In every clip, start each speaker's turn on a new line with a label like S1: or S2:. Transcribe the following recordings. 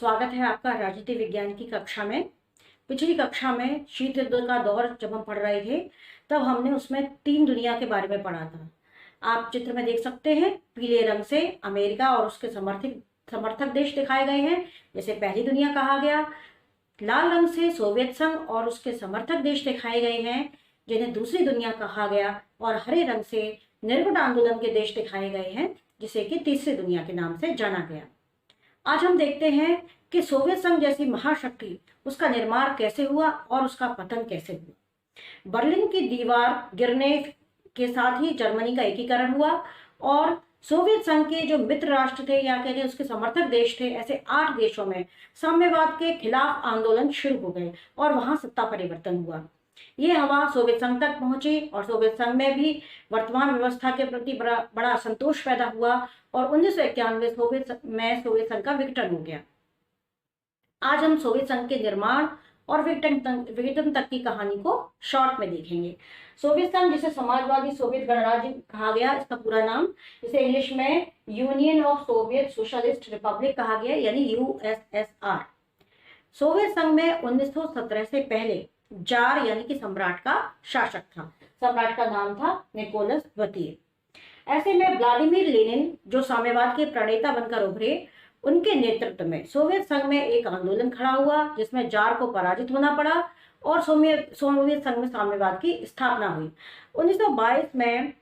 S1: स्वागत है आपका राजनीति विज्ञान की कक्षा में। पिछली कक्षा में शीत युद्ध का दौर जब हम पढ़ रहे थे तब हमने उसमें 3 दुनिया के बारे में पढ़ा था। आप चित्र में देख सकते हैं, पीले रंग से अमेरिका और उसके समर्थक देश दिखाए गए हैं, जिसे पहली दुनिया कहा गया। लाल रंग से सोवियत संघ और उसके समर्थक देश दिखाए गए हैं, जिन्हें दूसरी दुनिया कहा गया। और हरे रंग से निर्गुण आंदोलन के देश दिखाए गए हैं, जिसे कि तीसरी दुनिया के नाम से जाना गया। आज हम देखते हैं कि सोवियत संघ जैसी महाशक्ति, उसका निर्माण कैसे हुआ और उसका पतन कैसे हुआ। बर्लिन की दीवार गिरने के साथ ही जर्मनी का एकीकरण हुआ और सोवियत संघ के जो मित्र राष्ट्र थे या कहते हैं उसके समर्थक देश थे, ऐसे 8 देशों में साम्यवाद के खिलाफ आंदोलन शुरू हो गए और वहां सत्ता परिवर्तन हुआ। ये हवा सोवियत संघ तक पहुंची और सोवियत संघ में भी वर्तमान व्यवस्था के प्रति बड़ा असंतोष पैदा हुआ और 1991 सोवियत संघ का विघटन हो गया। आज हम सोवियत संघ के निर्माण और विघटन तक की कहानी को शॉर्ट में देखेंगे। सोवियत संघ, जिसे समाजवादी सोवियत गणराज्य कहा गया, इसका पूरा नाम, इसे इंग्लिश में union of Soviet socialist Republic कहा गया, यानी यूएसएसआर। सोवियत संघ में 1917 से पहले जार यानी कि सम्राट का शासक था। सम्राट का नाम था निकोलस द्वितीय। ऐसे में व्लादिमीर लेनिन, जो साम्यवाद के प्रणेता बनकर उभरे, उनके नेतृत्व में सोवियत संघ में एक आंदोलन खड़ा हुआ, जिसमें जार को पराजित होना पड़ा और सोवियत संघ में साम्यवाद की स्थापना हुई। 1922 में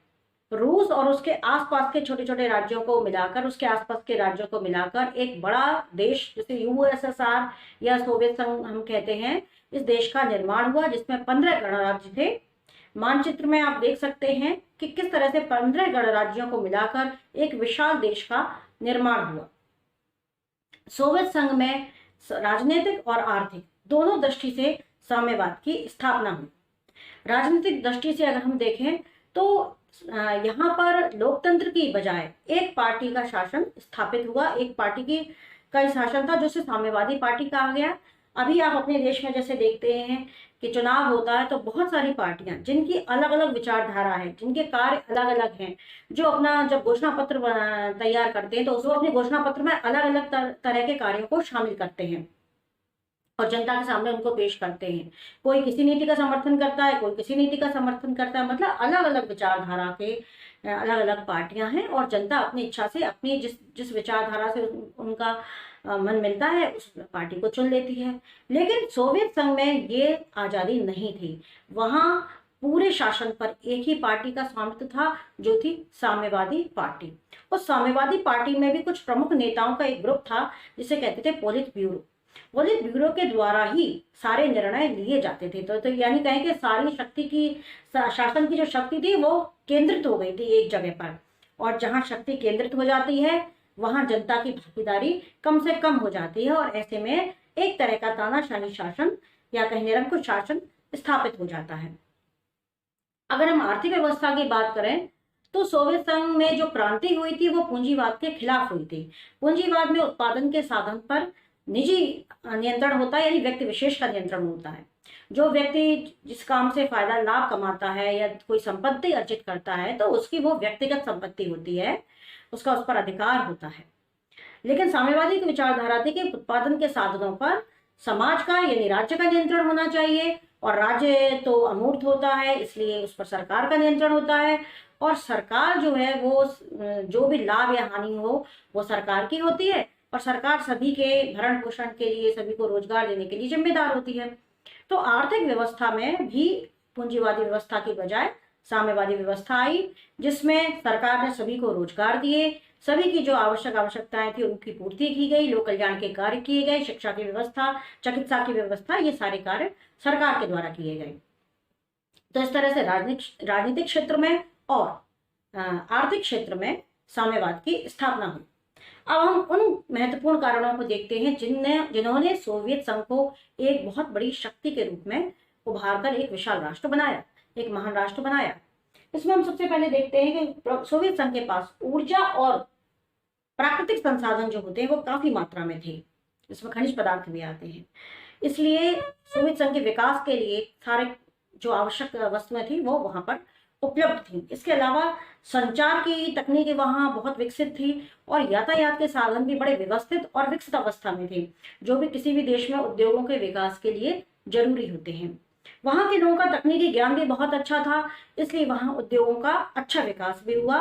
S1: रूस और उसके आसपास के छोटे छोटे राज्यों को मिलाकर, उसके आसपास के राज्यों को मिलाकर एक बड़ा देश, जिसे यूएसएसआर या सोवियत संघ हम कहते हैं, इस देश का निर्माण हुआ, जिसमें 15 गणराज्य थे। मानचित्र में आप देख सकते हैं कि किस तरह से 15 गणराज्यों को मिलाकर एक विशाल देश का निर्माण हुआ। सोवियत संघ में राजनीतिक और आर्थिक दोनों दृष्टि से साम्यवाद की स्थापना हुई। राजनीतिक दृष्टि से अगर हम देखें तो यहाँ पर लोकतंत्र की बजाय एक पार्टी का शासन स्थापित हुआ। एक पार्टी का शासन था, जिसे साम्यवादी पार्टी कहा गया। अभी आप अपने देश में जैसे देखते हैं कि चुनाव होता है तो बहुत सारी पार्टियां, जिनकी अलग अलग विचारधारा है, जिनके कार्य अलग अलग हैं, जो अपना जब घोषणा पत्र तैयार करते हैं तो उसको अपने घोषणा पत्र में अलग अलग तरह के कार्यों को शामिल करते हैं और जनता के सामने उनको पेश करते हैं। कोई किसी नीति का समर्थन करता है, कोई किसी नीति का समर्थन करता है। मतलब अलग अलग विचारधारा के अलग अलग पार्टियां हैं और जनता अपनी इच्छा से, अपनी जिस विचारधारा से उनका मन मिलता है, उस पार्टी को चुन लेती है। लेकिन सोवियत संघ में ये आजादी नहीं थी। वहां पूरे शासन पर एक ही पार्टी का स्वामित्व था, जो थी साम्यवादी पार्टी। उस साम्यवादी पार्टी में भी कुछ प्रमुख नेताओं का एक ग्रुप था, जिसे कहते थे पोलित ब्यूरो। पोलित ब्यूरो के द्वारा ही सारे निर्णय लिए जाते थे। तो यानी कहें कि सारी शक्ति की, शासन की जो शक्ति थी वो केंद्रित हो गई थी एक जगह पर। और जहां शक्ति केंद्रित हो जाती है वहां जनता की भागीदारी कम से कम हो जाती है और ऐसे में एक तरह का तानाशाही शासन या कहीं निरंकुश शासन स्थापित हो जाता है। अगर हम आर्थिक व्यवस्था की बात करें तो सोवियत संघ में जो क्रांति हुई थी वो पूंजीवाद के खिलाफ हुई थी। पूंजीवाद में उत्पादन के साधन पर निजी नियंत्रण होता है, यानी व्यक्ति विशेष का नियंत्रण होता है। जो व्यक्ति जिस काम से फायदा लाभ कमाता है या कोई संपत्ति अर्जित करता है तो उसकी वो व्यक्तिगत संपत्ति होती है, उसका उस पर अधिकार होता है। लेकिन साम्यवादी की विचारधारा थी कि उत्पादन के साधनों पर समाज का यानी राज्य का नियंत्रण होना चाहिए और राज्य तो अमूर्त होता है, इसलिए उस पर सरकार का नियंत्रण होता है और सरकार जो है वो जो भी लाभ या हानि हो वो सरकार की होती है और सरकार सभी के भरण पोषण के लिए, सभी को रोजगार देने के लिए जिम्मेदार होती है। तो आर्थिक व्यवस्था में भी पूंजीवादी व्यवस्था की बजाय साम्यवादी व्यवस्था आई, जिसमें सरकार ने सभी को रोजगार दिए, सभी की जो आवश्यकताएं थी उनकी पूर्ति की गई, लोक कल्याण के कार्य किए गए, शिक्षा की व्यवस्था, चिकित्सा की व्यवस्था, ये सारे कार्य सरकार के द्वारा किए गए। तो इस तरह से राजनीतिक क्षेत्र में और आर्थिक क्षेत्र में साम्यवाद की स्थापना हुई। अब हम उन महत्वपूर्ण कारणों को देखते हैं जिन्होंने सोवियत संघ को एक बहुत बड़ी शक्ति के रूप में उभार कर एक विशाल राष्ट्र बनाया, एक महान राष्ट्र बनाया। इसमें हम सबसे पहले देखते हैं कि सोवियत संघ के पास ऊर्जा और प्राकृतिक संसाधन जो होते हैं वो काफी मात्रा में थे, इसमें खनिज पदार्थ भी आते हैं। इसलिए सोवियत संघ के विकास के लिए सारे जो आवश्यक वस्तुएं थी वो वहां पर उपलब्ध थी। इसके अलावा संचार की तकनीकी वहाँ बहुत विकसित थी और यातायात के साधन भी बड़े व्यवस्थित और विकसित अवस्था में थे, जो भी किसी भी देश में उद्योगों के विकास के लिए जरूरी होते हैं। वहाँ के लोगों का तकनीकी ज्ञान भी बहुत अच्छा था, इसलिए वहाँ उद्योगों का अच्छा विकास भी हुआ।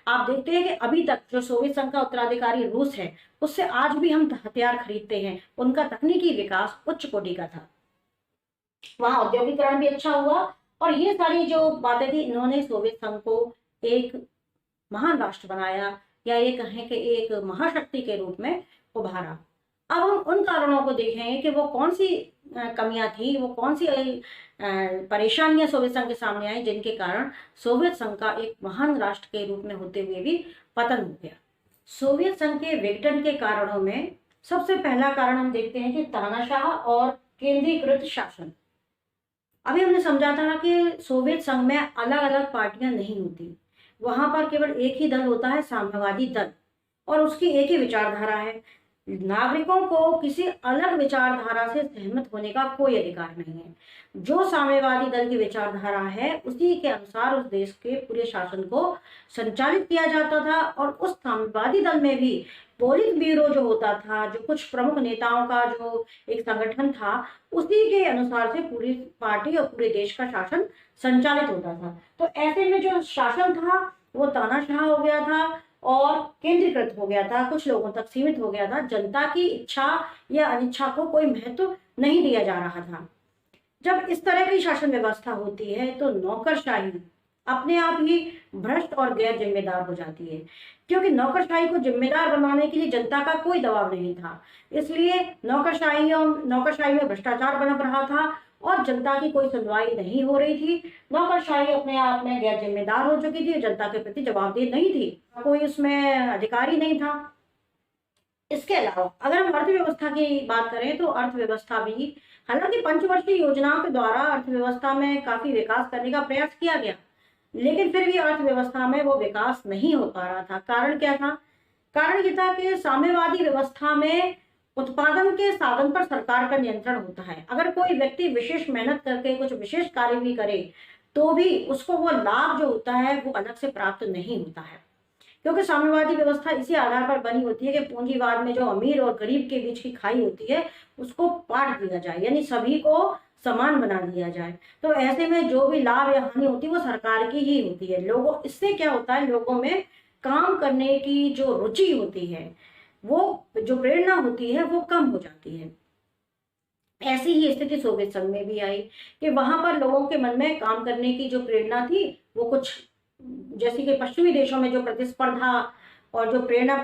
S1: आप देखते हैं कि अभी तक जो सोवियत संघ का उत्तराधिकारी रूस है, उससे आज भी हम हथियार खरीदते हैं। उनका तकनीकी विकास उच्च कोटि का था। वहाँ औद्योगिकरण भी अच्छा हुआ और ये सारी जो बातें थी, इन्होंने सोवियत संघ को एक महान राष्ट्र बनाया, या ये कहें कि एक महाशक्ति के रूप में उभारा। अब हम उन कारणों को देखें कि वो कौन सी कमियां थी, वो कौन सी परेशानियां सोवियत संघ के सामने आई, जिनके कारण सोवियत संघ का एक महान राष्ट्र के रूप में होते हुए भी पतन हो गया। सोवियत संघ के विघटन के कारणों में सबसे पहला कारण हम देखते हैं कि तानाशाह और केंद्रीकृत शासन। अभी हमने समझा था कि सोवियत संघ में अलग अलग पार्टियां नहीं होती, वहां पर केवल एक ही दल होता है, साम्यवादी दल, और उसकी एक ही विचारधारा है। नागरिकों को किसी अलग विचारधारा से सहमत होने का कोई अधिकार नहीं है। जो साम्यवादी दल की विचारधारा है, उसी के अनुसार उस देश के पूरे शासन को संचालित किया जाता था। और उस साम्यवादी दल में भी पोलित ब्यूरो जो होता था, जो कुछ प्रमुख नेताओं का जो एक संगठन था, उसी के अनुसार से पूरी पार्टी और पूरे देश का शासन संचालित होता था। तो ऐसे में जो शासन था वो तानाशाह हो गया था और केंद्रीकृत हो गया था, कुछ लोगों तक सीमित हो गया था। जनता की इच्छा या अनिच्छा को कोई महत्व नहीं दिया जा रहा था। जब इस तरह की शासन व्यवस्था होती है तो नौकरशाही अपने आप ही भ्रष्ट और गैर जिम्मेदार हो जाती है, क्योंकि नौकरशाही को जिम्मेदार बनाने के लिए जनता का कोई दबाव नहीं था। इसलिए नौकरशाही में भ्रष्टाचार बना रहा था और जनता की कोई सुनवाई नहीं हो रही थी। नौकरशाही अपने आप में गैर जिम्मेदार हो चुकी थी, जनता के प्रति जवाबदेह नहीं थी, कोई उसमें अधिकारी नहीं था। इसके अलावा अगर हम अर्थव्यवस्था की बात करें तो अर्थव्यवस्था भी, हालांकि पंचवर्षीय योजनाओं के द्वारा अर्थव्यवस्था में काफी विकास करने का प्रयास किया गया, लेकिन फिर भी अर्थव्यवस्था में वो विकास नहीं हो पा रहा था। कारण क्या था? कारण ये था कि साम्यवादी व्यवस्था में उत्पादन के साधन पर सरकार का नियंत्रण होता है। अगर कोई व्यक्ति विशेष मेहनत करके कुछ विशेष कार्य भी करे तो भी उसको वो लाभ जो होता है वो अलग से प्राप्त नहीं होता है, क्योंकि साम्यवादी व्यवस्था इसी आधार पर बनी होती है कि पूंजीवाद में जो अमीर और गरीब के बीच की खाई होती है उसको बांट दिया जाए, यानी सभी को समान बना दिया जाए। तो ऐसे में जो भी लाभ या हानि होती है वो सरकार की ही होती है। लोगों इससे क्या होता है, लोगों में काम करने की जो रुचि होती है, वो जो प्रेरणा होती है वो कम हो जाती है। ऐसी ही स्थिति सोवियत संघ में भी आई कि वहां पर लोगों के मन में काम करने की जो प्रेरणा थी वो कुछ, जैसे कि पश्चिमी देशों में जो प्रतिस्पर्धा और जो प्रेरणा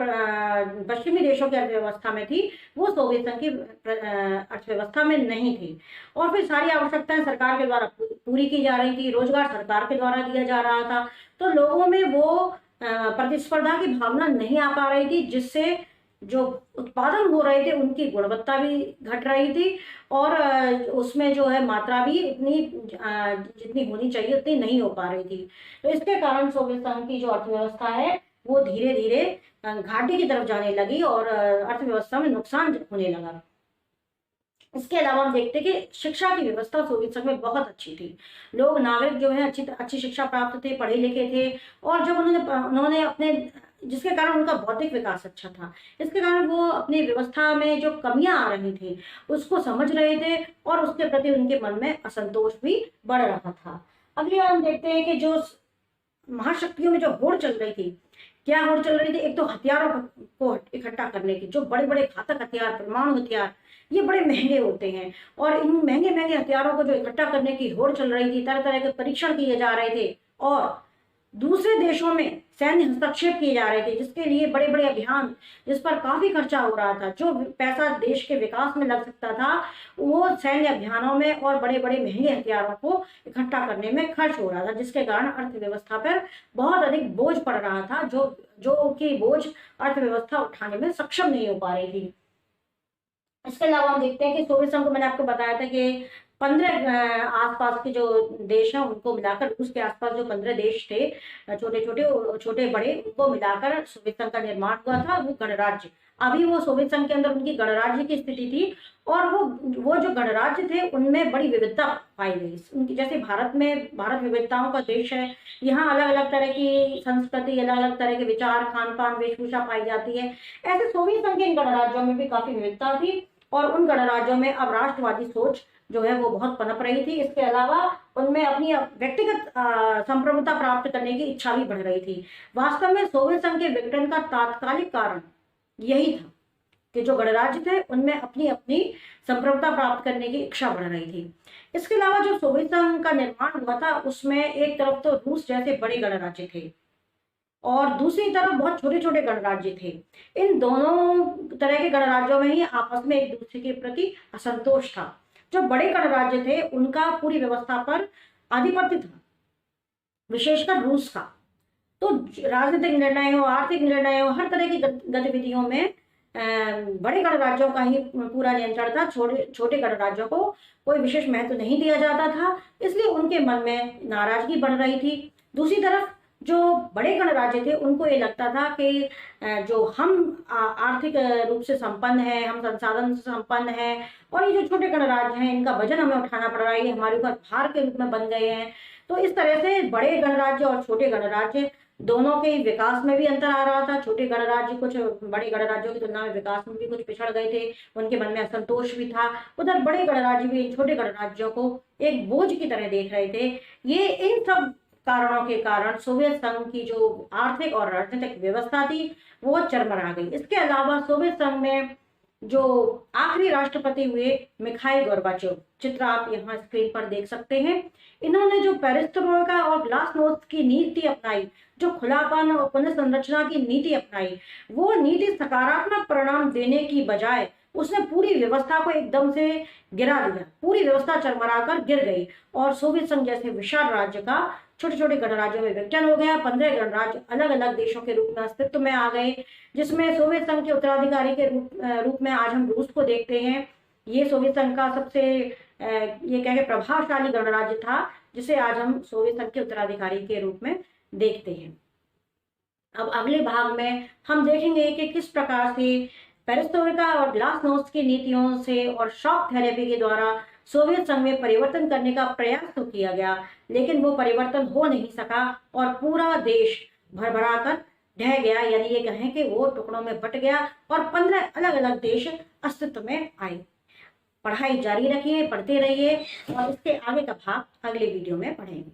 S1: पश्चिमी देशों की अर्थव्यवस्था में थी वो सोवियत संघ की अर्थव्यवस्था में नहीं थी। और फिर सारी आवश्यकताएं सरकार के द्वारा पूरी की जा रही थी, रोजगार सरकार के द्वारा दिया जा रहा था, तो लोगों में वो प्रतिस्पर्धा की भावना नहीं आ पा रही थी, जिससे जो उत्पादन हो रहे थे उनकी गुणवत्ता भी घट रही थी और उसमें जो है मात्रा भी इतनी जितनी होनी चाहिए उतनी नहीं हो पा रही थी। तो इसके कारण सोवियत संघ की जो अर्थव्यवस्था है वो धीरे धीरे घाटे की तरफ जाने लगी और अर्थव्यवस्था में नुकसान होने लगा। इसके अलावा हम देखते हैं कि शिक्षा की व्यवस्था सोवियत संघ में बहुत अच्छी थी। लोग नागरिक जो है अच्छी शिक्षा प्राप्त थे, पढ़े लिखे थे, और जब उन्होंने अपने, जिसके कारण उनका बौद्धिक विकास अच्छा था। इसके कारण वो अपनी व्यवस्था में जो कमियां आ रही थी उसको समझ रहे थे और उसके प्रति उनके मन में असंतोष भी बढ़ रहा था। अगली बार हम देखते हैं कि जो महाशक्तियों में जो होड़ चल रही थी, क्या होड़ चल रही थी? एक तो हथियारों को इकट्ठा करने की, जो बड़े बड़े घातक हथियार, परमाणु हथियार, ये बड़े महंगे होते हैं और इन महंगे महंगे हथियारों को जो इकट्ठा करने की होड़ चल रही थी, तरह तरह के परीक्षण किए जा रहे थे और दूसरे देशों में सैन्य हस्तक्षेप किए जा रहे थे, जिसके लिए बड़े बड़े अभियान, जिस पर काफी खर्चा हो रहा था। जो पैसा देश के विकास में लग सकता था वो सैन्य अभियानों में और बड़े बड़े महंगे हथियारों को इकट्ठा करने में खर्च हो रहा था, जिसके कारण अर्थव्यवस्था पर बहुत अधिक बोझ पड़ रहा था, जो कि बोझ अर्थव्यवस्था उठाने में सक्षम नहीं हो पा रही थी। इसके अलावा हम देखते हैं कि सोवियत संघ को मैंने आपको बताया था कि 15 आसपास के जो देश हैं उनको मिलाकर, रूस के आसपास जो 15 देश थे, छोटे छोटे छोटे बड़े, उनको मिलाकर सोवियत संघ का निर्माण हुआ था। वो गणराज्य, अभी वो सोवियत संघ के अंदर उनकी गणराज्य की स्थिति थी, और वो जो गणराज्य थे उनमें बड़ी विविधता पाई गई। उनकी जैसे भारत में, भारत विविधताओं का देश है, यहाँ अलग अलग तरह की संस्कृति, अलग अलग तरह के विचार, खान पान, वेशभूषा पाई जाती है। ऐसे सोवियत संघ के इन गणराज्यों में भी काफी विविधता थी, और उन गणराज्यों में अब राष्ट्रवादी सोच जो है वो बहुत पनप रही थी। इसके अलावा उनमें अपनी व्यक्तिगत संप्रभुता प्राप्त करने की इच्छा भी बढ़ रही थी। वास्तव में सोवियत संघ के विघटन का तात्कालिक कारण यही था कि जो गणराज्य थे उनमें अपनी अपनी संप्रभुता प्राप्त करने की इच्छा बढ़ रही थी। इसके अलावा जो सोवियत संघ का निर्माण हुआ था उसमें एक तरफ तो रूस जैसे बड़े गणराज्य थे, और दूसरी तरफ बहुत छोटे छोटे गणराज्य थे। इन दोनों तरह के गणराज्यों में ही आपस में एक दूसरे के प्रति असंतोष था। जो बड़े गणराज्य थे उनका पूरी व्यवस्था पर आधिपत्य था, विशेषकर रूस का। तो राजनीतिक निर्णय हो, आर्थिक निर्णय हो, हर तरह की गतिविधियों में बड़े गणराज्यों का ही पूरा नियंत्रण था। छोटे गणराज्यों को कोई विशेष महत्व नहीं दिया जाता था, इसलिए उनके मन में नाराजगी बढ़ रही थी। दूसरी तरफ जो बड़े गणराज्य थे उनको ये लगता था कि जो हम आर्थिक रूप से संपन्न है, हम संसाधन से संपन्न है, और ये जो छोटे गणराज्य हैं इनका वजन हमें उठाना पड़ रहा है, ये हमारे ऊपर भार के रूप में बन गए हैं। तो इस तरह से बड़े गणराज्य और छोटे गणराज्य दोनों के विकास में भी अंतर आ रहा था। छोटे गणराज्य कुछ बड़े गणराज्यों की तुलना में विकास में भी कुछ पिछड़ गए थे, उनके मन में असंतोष भी था। उधर बड़े गणराज्य भी छोटे गणराज्यों को एक बोझ की तरह देख रहे थे। ये इन सब कारणों के कारण सोवियत संघ की जो आर्थिक और राजनीतिक व्यवस्था थी वो चरमरा गई। इसके अलावा सोवियत संघ में जो आखिरी राष्ट्रपति हुए मिखाइल गोर्बाचोव, चित्र आप यहाँ स्क्रीन पर देख सकते हैं, इन्होंने जो पेरेस्ट्रोइका और ग्लासनोस्ट की नीति अपनाई, जो खुलापन और पुनर्संरचना की नीति अपनाई, वो नीति सकारात्मक परिणाम देने की बजाय उसने पूरी व्यवस्था को एकदम से गिरा दिया। पूरी व्यवस्था चरमराकर गिर गई, और सोवियत संघ जैसे विशाल राज्य का छोटे छोटे गणराज्यों में विघटन हो गया। 15 गणराज्य अलग अलग देशों के रूप में अस्तित्व में आ गए, जिसमें सोवियत संघ के उत्तराधिकारी के रूप में आज हम रूस को देखते हैं। ये सोवियत संघ का सबसे ये कहें प्रभावशाली गणराज्य था, जिसे आज हम सोवियत संघ के उत्तराधिकारी के रूप में देखते हैं। अब अगले भाग में हम देखेंगे कि किस प्रकार से पेरेस्ट्रोइका और ग्लासनोस्ट की नीतियों से और शॉक थेरेपी के द्वारा सोवियत संघ में परिवर्तन करने का प्रयास तो किया गया, लेकिन वो परिवर्तन हो नहीं सका और पूरा देश भरभरा कर ढह गया। यानी ये कहें कि वो टुकड़ों में बट गया और 15 अलग अलग देश अस्तित्व में आए। पढ़ाई जारी रखिए, पढ़ते रहिए, और इसके आगे का भाग अगले वीडियो में पढ़ेंगे।